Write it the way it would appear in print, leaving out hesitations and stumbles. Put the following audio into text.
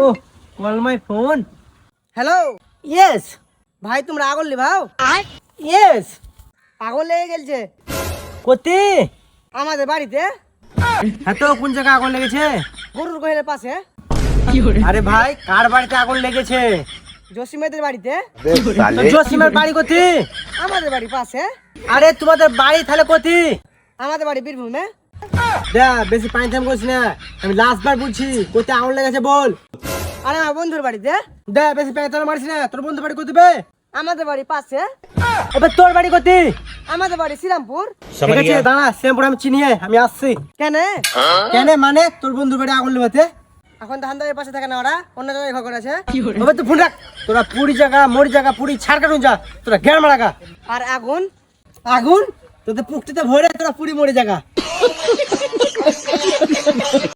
O call my phone. Hello yes. ভাই তোমরা আগুন লিভাও? ইয়েস। আগুন লেগে গেছে কোথি? আমাদের বাড়িতে, হ্যাঁ তো কোন জায়গায় আগুন লেগেছে? গরুর গোহেলের পাশে, আরে ভাই কার বাড়িতে আগুন লেগেছে? জসিমেদের বাড়িতে। তো জসিমের বাড়ি কোথি? আমাদের বাড়ির পাশে। আরে তোমাদের বাড়ি তাহলে কোথি? আমাদের বাড়ি বীরভূমে। দা বেশি পানি থাম করছি না, আমি লাস্ট বার বলছি কোথি আগুন লেগেছে বল। আর আমার বন্ধুর বাড়িতে। দা বেশি পানি থাম মারছি না, তোর বন্ধু বাড়ি কোথি বে? আমাদের বাড়ির পাশে। এবার তোর বাড়ি কোথি? আমাদের বাড়ি শ্রীরামপুর। ঠিক আছে দাঁড়া, শ্যামপুর আমি চিনি, আমি আসছি। কেন? কেন মানে তোর বন্ধুর বাড়ি আগুন লেগেছে? এখন তো হান্দারের পাশে থাকে না, ওরা অন্য জায়গায় ঘর করেছে। এবার তো ফোন রাখ, তোরা পুরি জায়গা মরি জায়গা পুরি ছাড় কাটুন যা, তোরা গ্যার মারাগা। আর আগুন আগুন তোদের পুকটিতে ভরে তোরা পুরি মরি জায়গা।